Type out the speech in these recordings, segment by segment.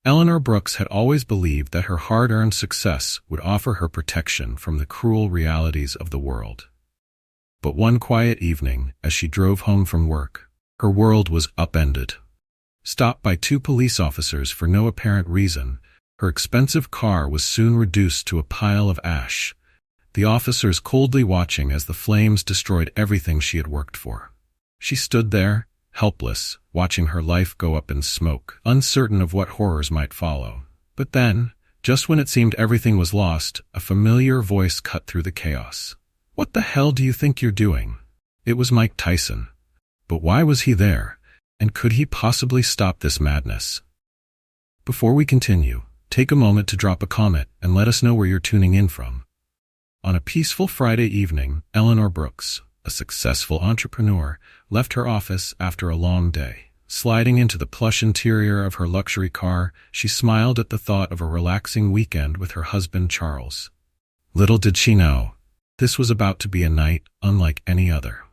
Eleanor Brooks had always believed that her hard-earned success would offer her protection from the cruel realities of the world. But one quiet evening, as she drove home from work, her world was upended. Stopped by two police officers for no apparent reason, her expensive car was soon reduced to a pile of ash, the officers coldly watching as the flames destroyed everything she had worked for. She stood there, helpless, watching her life go up in smoke, uncertain of what horrors might follow. But then, just when it seemed everything was lost, a familiar voice cut through the chaos. "What the hell do you think you're doing?" It was Mike Tyson. But why was he there? And could he possibly stop this madness? Before we continue, take a moment to drop a comment and let us know where you're tuning in from. On a peaceful Friday evening, Eleanor Brooks, a successful entrepreneur, left her office after a long day. Sliding into the plush interior of her luxury car, she smiled at the thought of a relaxing weekend with her husband Charles. Little did she know, this was about to be a night unlike any other.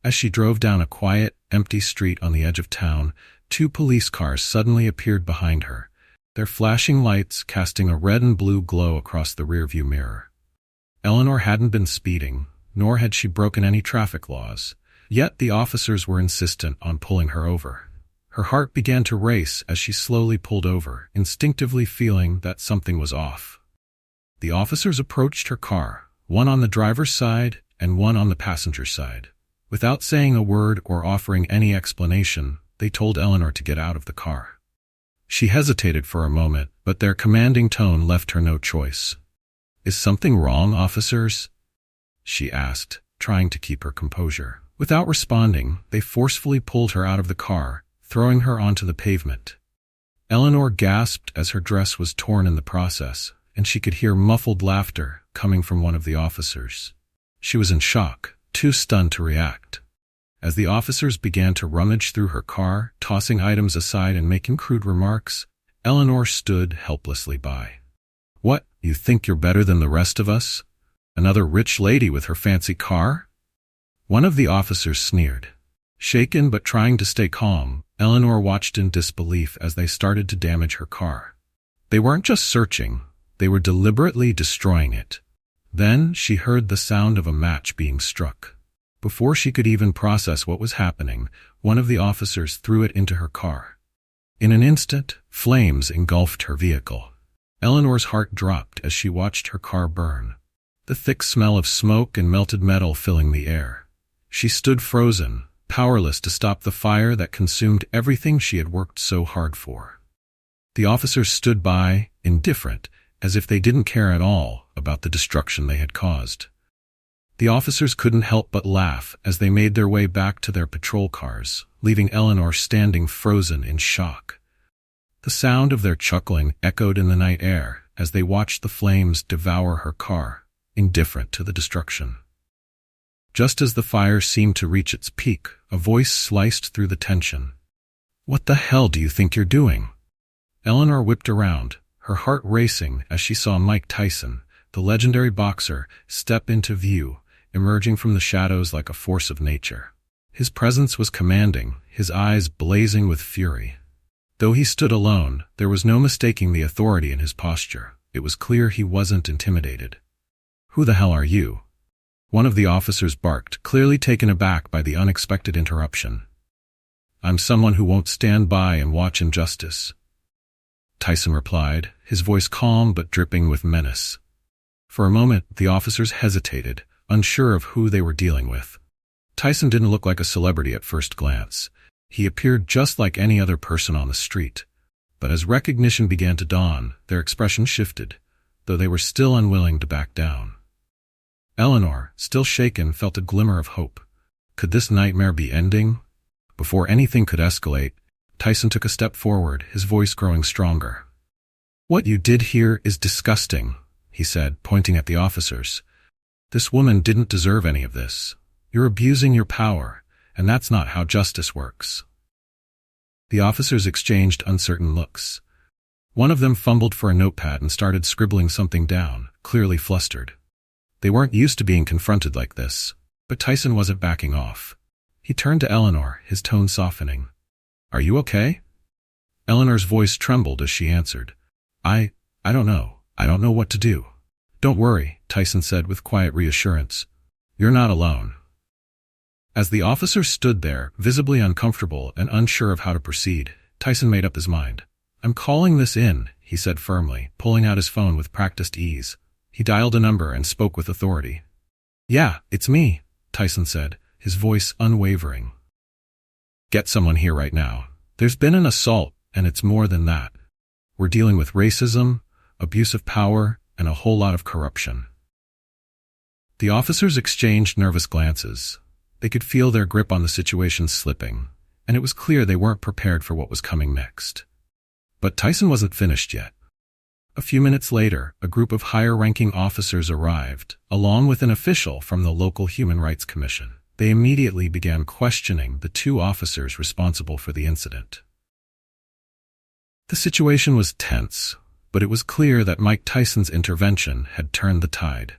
As she drove down a quiet, empty street on the edge of town, two police cars suddenly appeared behind her, their flashing lights casting a red and blue glow across the rearview mirror. Eleanor hadn't been speeding, nor had she broken any traffic laws, yet the officers were insistent on pulling her over. Her heart began to race as she slowly pulled over, instinctively feeling that something was off. The officers approached her car, one on the driver's side and one on the passenger side. Without saying a word or offering any explanation, they told Eleanor to get out of the car. She hesitated for a moment, but their commanding tone left her no choice. "Is something wrong, officers?" she asked, trying to keep her composure. Without responding, they forcefully pulled her out of the car, throwing her onto the pavement. Eleanor gasped as her dress was torn in the process, and she could hear muffled laughter coming from one of the officers. She was in shock, too stunned to react. As the officers began to rummage through her car, tossing items aside and making crude remarks, Eleanor stood helplessly by. "What, you think you're better than the rest of us? Another rich lady with her fancy car?" One of the officers sneered. Shaken but trying to stay calm, Eleanor watched in disbelief as they started to damage her car. They weren't just searching, they were deliberately destroying it. Then she heard the sound of a match being struck. Before she could even process what was happening, one of the officers threw it into her car. In an instant, flames engulfed her vehicle. Eleanor's heart dropped as she watched her car burn, the thick smell of smoke and melted metal filling the air. She stood frozen, powerless to stop the fire that consumed everything she had worked so hard for. The officers stood by, indifferent, as if they didn't care at all about the destruction they had caused. The officers couldn't help but laugh as they made their way back to their patrol cars, leaving Eleanor standing frozen in shock. The sound of their chuckling echoed in the night air as they watched the flames devour her car, indifferent to the destruction. Just as the fire seemed to reach its peak, a voice sliced through the tension. "What the hell do you think you're doing?" Eleanor whipped around, her heart racing as she saw Mike Tyson, the legendary boxer, step into view, emerging from the shadows like a force of nature. His presence was commanding, his eyes blazing with fury. Though he stood alone, there was no mistaking the authority in his posture. It was clear he wasn't intimidated. "Who the hell are you?" One of the officers barked, clearly taken aback by the unexpected interruption. "I'm someone who won't stand by and watch injustice," Tyson replied, his voice calm but dripping with menace. For a moment, the officers hesitated, unsure of who they were dealing with. Tyson didn't look like a celebrity at first glance. He appeared just like any other person on the street. But as recognition began to dawn, their expression shifted, though they were still unwilling to back down. Eleanor, still shaken, felt a glimmer of hope. Could this nightmare be ending? Before anything could escalate, Tyson took a step forward, his voice growing stronger. "What you did here is disgusting," he said, pointing at the officers. "This woman didn't deserve any of this. You're abusing your power, and that's not how justice works." The officers exchanged uncertain looks. One of them fumbled for a notepad and started scribbling something down, clearly flustered. They weren't used to being confronted like this, but Tyson wasn't backing off. He turned to Eleanor, his tone softening. "Are you okay?" Eleanor's voice trembled as she answered. I don't know. I don't know what to do. Don't worry, Tyson said with quiet reassurance. You're not alone. As the officer stood there, visibly uncomfortable and unsure of how to proceed, Tyson made up his mind. I'm calling this in, he said firmly, pulling out his phone with practiced ease. He dialed a number and spoke with authority. Yeah, it's me, Tyson said, his voice unwavering. Get someone here right now. There's been an assault, and it's more than that. We're dealing with racism, abuse of power, and a whole lot of corruption. The officers exchanged nervous glances. They could feel their grip on the situation slipping, and it was clear they weren't prepared for what was coming next. But Tyson wasn't finished yet. A few minutes later, a group of higher-ranking officers arrived, along with an official from the local Human Rights Commission. They immediately began questioning the two officers responsible for the incident. The situation was tense, but it was clear that Mike Tyson's intervention had turned the tide.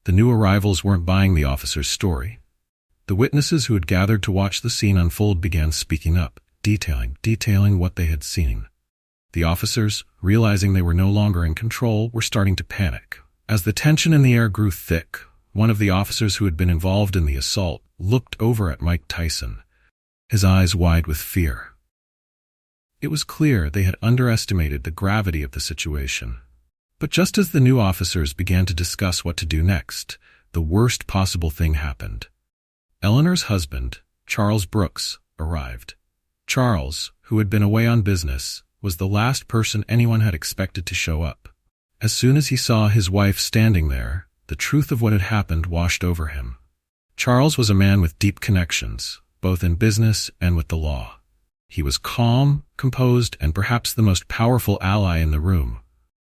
The new arrivals weren't buying the officer's story. The witnesses who had gathered to watch the scene unfold began speaking up, detailing what they had seen. The officers, realizing they were no longer in control, were starting to panic. As the tension in the air grew thick, one of the officers who had been involved in the assault looked over at Mike Tyson, his eyes wide with fear. It was clear they had underestimated the gravity of the situation. But just as the new officers began to discuss what to do next, the worst possible thing happened. Eleanor's husband, Charles Brooks, arrived. Charles, who had been away on business, was the last person anyone had expected to show up. As soon as he saw his wife standing there, the truth of what had happened washed over him. Charles was a man with deep connections, both in business and with the law. He was calm, composed, and perhaps the most powerful ally in the room.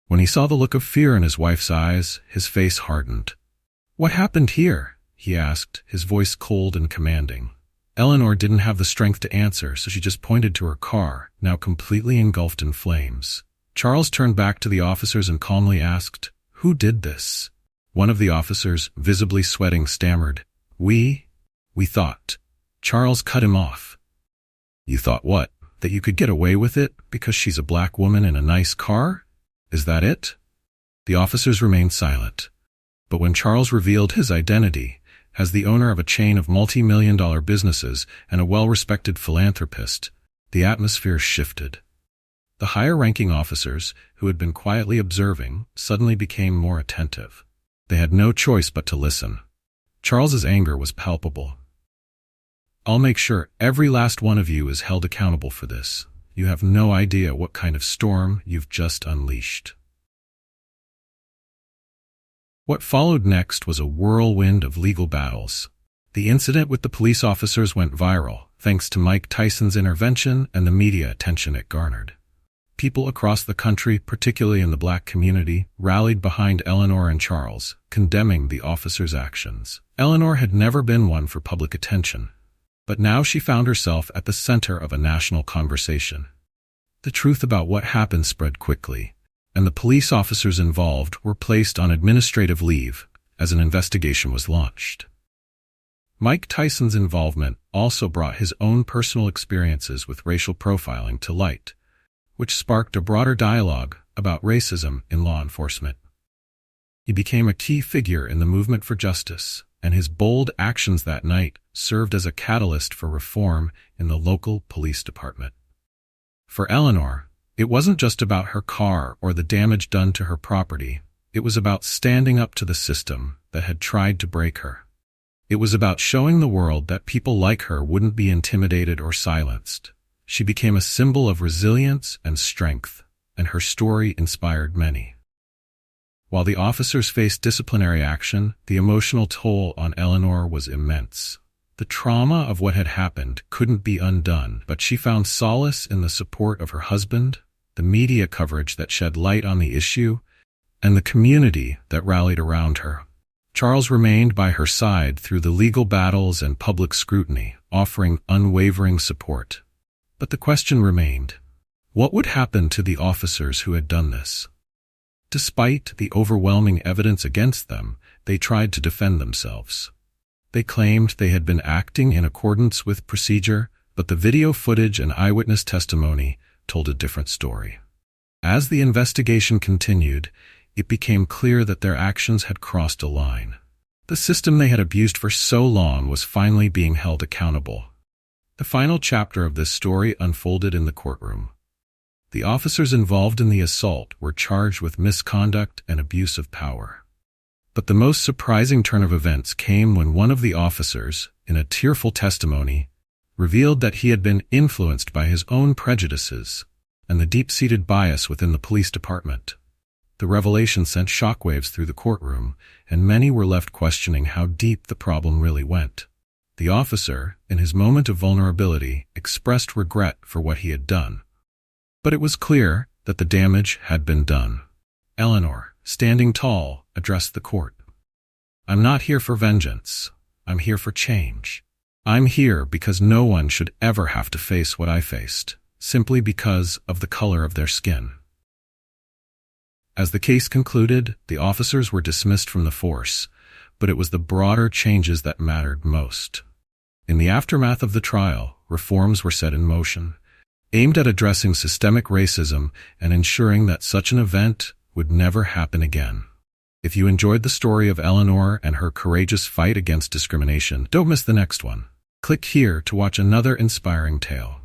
When he saw the look of fear in his wife's eyes, his face hardened. "What happened here?" he asked, his voice cold and commanding. Eleanor didn't have the strength to answer, so she just pointed to her car, now completely engulfed in flames. Charles turned back to the officers and calmly asked, "Who did this?" One of the officers, visibly sweating, stammered, We thought." Charles cut him off. "You thought what? That you could get away with it because she's a black woman in a nice car? Is that it?" The officers remained silent. But when Charles revealed his identity, as the owner of a chain of multi-million-dollar businesses and a well-respected philanthropist, the atmosphere shifted. The higher-ranking officers, who had been quietly observing, suddenly became more attentive. They had no choice but to listen. Charles's anger was palpable. "I'll make sure every last one of you is held accountable for this. You have no idea what kind of storm you've just unleashed." What followed next was a whirlwind of legal battles. The incident with the police officers went viral, thanks to Mike Tyson's intervention and the media attention it garnered. People across the country, particularly in the black community, rallied behind Eleanor and Charles, condemning the officers' actions. Eleanor had never been one for public attention, but now she found herself at the center of a national conversation. The truth about what happened spread quickly, and the police officers involved were placed on administrative leave as an investigation was launched. Mike Tyson's involvement also brought his own personal experiences with racial profiling to light, which sparked a broader dialogue about racism in law enforcement. He became a key figure in the movement for justice, and his bold actions that night served as a catalyst for reform in the local police department. For Eleanor, it wasn't just about her car or the damage done to her property. It was about standing up to the system that had tried to break her. It was about showing the world that people like her wouldn't be intimidated or silenced. She became a symbol of resilience and strength, and her story inspired many. While the officers faced disciplinary action, the emotional toll on Eleanor was immense. The trauma of what had happened couldn't be undone, but she found solace in the support of her husband, the media coverage that shed light on the issue, and the community that rallied around her. Charles remained by her side through the legal battles and public scrutiny, offering unwavering support. But the question remained, what would happen to the officers who had done this? Despite the overwhelming evidence against them, they tried to defend themselves. They claimed they had been acting in accordance with procedure, but the video footage and eyewitness testimony told a different story. As the investigation continued, it became clear that their actions had crossed a line. The system they had abused for so long was finally being held accountable. The final chapter of this story unfolded in the courtroom. The officers involved in the assault were charged with misconduct and abuse of power. But the most surprising turn of events came when one of the officers, in a tearful testimony, revealed that he had been influenced by his own prejudices and the deep-seated bias within the police department. The revelation sent shockwaves through the courtroom, and many were left questioning how deep the problem really went. The officer, in his moment of vulnerability, expressed regret for what he had done. But it was clear that the damage had been done. Eleanor, standing tall, addressed the court. "I'm not here for vengeance. I'm here for change. I'm here because no one should ever have to face what I faced, simply because of the color of their skin." As the case concluded, the officers were dismissed from the force, but it was the broader changes that mattered most. In the aftermath of the trial, reforms were set in motion, aimed at addressing systemic racism and ensuring that such an event would never happen again. If you enjoyed the story of Eleanor and her courageous fight against discrimination, don't miss the next one. Click here to watch another inspiring tale.